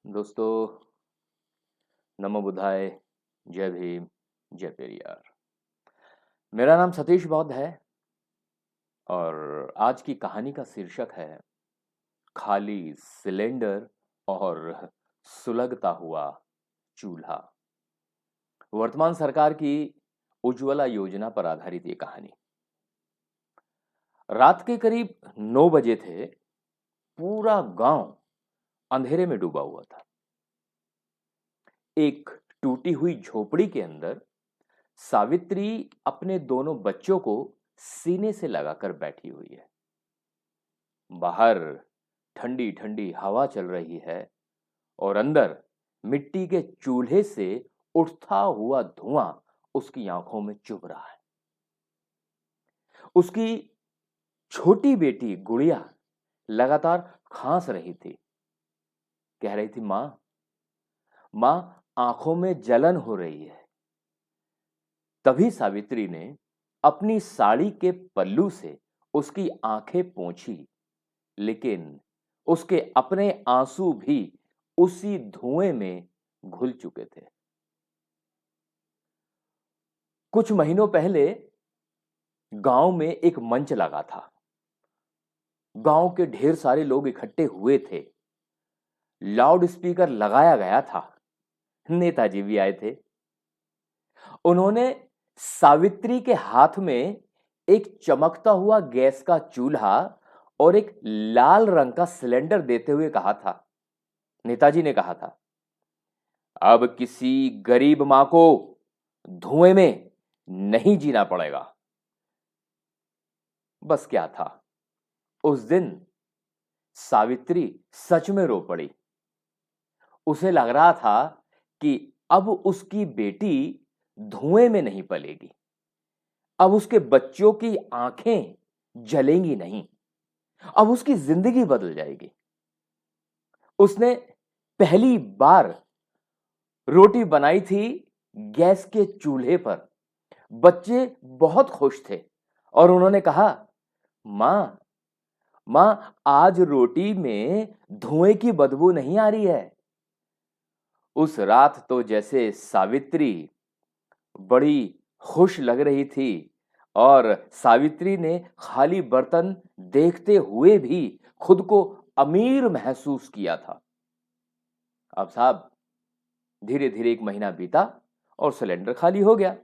दोस्तों, नमो बुद्धाय, जय भीम, जय पेरियार। मेरा नाम सतीश बौद्ध है और आज की कहानी का शीर्षक है खाली सिलेंडर और सुलगता हुआ चूल्हा। वर्तमान सरकार की उज्ज्वला योजना पर आधारित ये कहानी। रात के करीब 9 बजे थे। पूरा गांव अंधेरे में डूबा हुआ था। एक टूटी हुई झोपड़ी के अंदर सावित्री अपने दोनों बच्चों को सीने से लगाकर बैठी हुई है। बाहर ठंडी ठंडी हवा चल रही है और अंदर मिट्टी के चूल्हे से उठता हुआ धुआं उसकी आंखों में चुभ रहा है। उसकी छोटी बेटी गुड़िया लगातार खांस रही थी। कह रही थी, मां मां, आंखों में जलन हो रही है। तभी सावित्री ने अपनी साड़ी के पल्लू से उसकी आंखें पोंछी, लेकिन उसके अपने आंसू भी उसी धुएं में घुल चुके थे। कुछ महीनों पहले गांव में एक मंच लगा था। गांव के ढेर सारे लोग इकट्ठे हुए थे। लाउड स्पीकर लगाया गया था। नेताजी भी आए थे। उन्होंने सावित्री के हाथ में एक चमकता हुआ गैस का चूल्हा और एक लाल रंग का सिलेंडर देते हुए कहा था। नेताजी ने कहा था, अब किसी गरीब मां को धुएं में नहीं जीना पड़ेगा। बस क्या था, उस दिन सावित्री सच में रो पड़ी। उसे लग रहा था कि अब उसकी बेटी धुएं में नहीं पलेगी। अब उसके बच्चों की आंखें जलेंगी नहीं। अब उसकी जिंदगी बदल जाएगी। उसने पहली बार रोटी बनाई थी गैस के चूल्हे पर। बच्चे बहुत खुश थे और उन्होंने कहा, मां मां, आज रोटी में धुएं की बदबू नहीं आ रही है। उस रात तो जैसे सावित्री बड़ी खुश लग रही थी और सावित्री ने खाली बर्तन देखते हुए भी खुद को अमीर महसूस किया था। अब साहब, धीरे धीरे 1 महीना बीता और सिलेंडर खाली हो गया।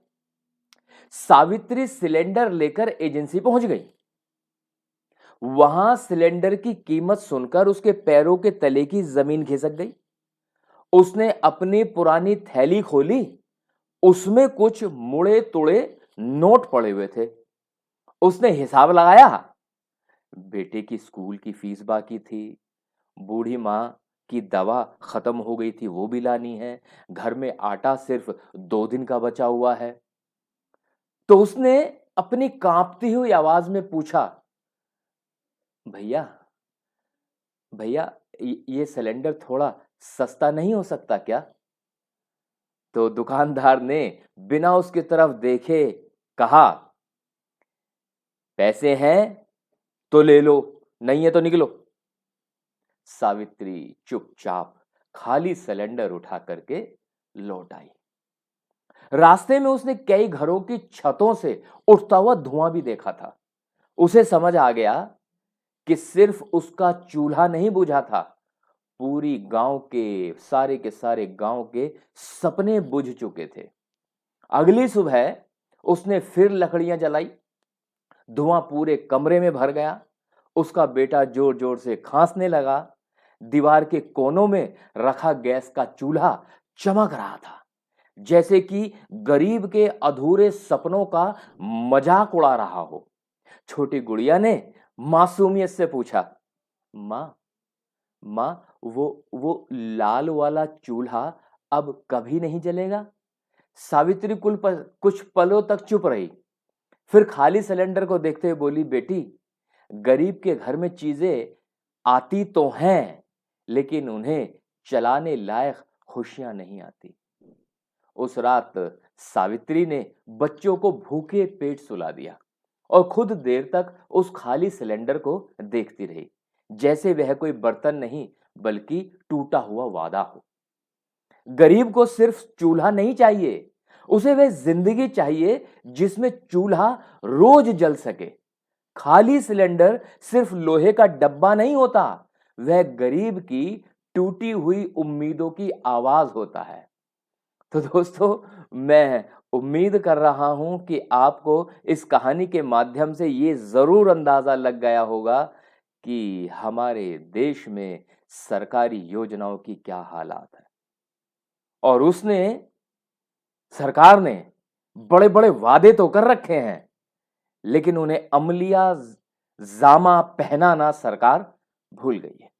सावित्री सिलेंडर लेकर एजेंसी पहुंच गई। वहां सिलेंडर की कीमत सुनकर उसके पैरों के तले की जमीन खिसक गई। उसने अपनी पुरानी थैली खोली। उसमें कुछ मुड़े तुड़े नोट पड़े हुए थे। उसने हिसाब लगाया। बेटे की स्कूल की फीस बाकी थी। बूढ़ी मां की दवा खत्म हो गई थी, वो भी लानी है। घर में आटा सिर्फ 2 दिन का बचा हुआ है। तो उसने अपनी कांपती हुई आवाज में पूछा, भैया भैया, ये सिलेंडर थोड़ा सस्ता नहीं हो सकता क्या? तो दुकानदार ने बिना उसकी तरफ देखे कहा, पैसे हैं तो ले लो, नहीं है तो निकलो। सावित्री चुपचाप खाली सिलेंडर उठा करके लौट आई। रास्ते में उसने कई घरों की छतों से उठता हुआ धुआं भी देखा था। उसे समझ आ गया कि सिर्फ उसका चूल्हा नहीं बुझा था, पूरी गांव के सारे गांव के सपने बुझ चुके थे। अगली सुबह उसने फिर लकड़ियां जलाई। धुआं पूरे कमरे में भर गया। उसका बेटा जोर जोर से खांसने लगा। दीवार के कोनों में रखा गैस का चूल्हा चमक रहा था, जैसे कि गरीब के अधूरे सपनों का मजाक उड़ा रहा हो। छोटी गुड़िया ने मासूमियत से पूछा, मां मां, वो लाल वाला चूल्हा अब कभी नहीं जलेगा? सावित्री कुछ पलों तक चुप रही। फिर खाली सिलेंडर को देखते हुए बोली, बेटी, गरीब के घर में चीजें आती तो हैं, लेकिन उन्हें चलाने लायक खुशियां नहीं आती। उस रात सावित्री ने बच्चों को भूखे पेट सुला दिया और खुद देर तक उस खाली सिलेंडर को देखती रही, जैसे वह कोई बर्तन नहीं बल्कि टूटा हुआ वादा हो। गरीब को सिर्फ चूल्हा नहीं चाहिए, उसे वह जिंदगी चाहिए जिसमें चूल्हा रोज जल सके। खाली सिलेंडर सिर्फ लोहे का डब्बा नहीं होता, वह गरीब की टूटी हुई उम्मीदों की आवाज होता है। तो दोस्तों, मैं उम्मीद कर रहा हूं कि आपको इस कहानी के माध्यम से ये जरूर अंदाजा लग गया होगा कि हमारे देश में सरकारी योजनाओं की क्या हालात है। और सरकार ने बड़े बड़े वादे तो कर रखे हैं, लेकिन उन्हें अमलिया जामा पहनाना सरकार भूल गई है।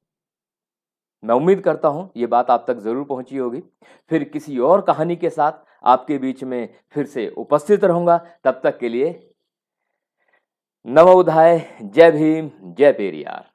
मैं उम्मीद करता हूं ये बात आप तक जरूर पहुंची होगी। फिर किसी और कहानी के साथ आपके बीच में फिर से उपस्थित रहूंगा। तब तक के लिए नमो बुद्धाय, जय भीम, जय पेरियार।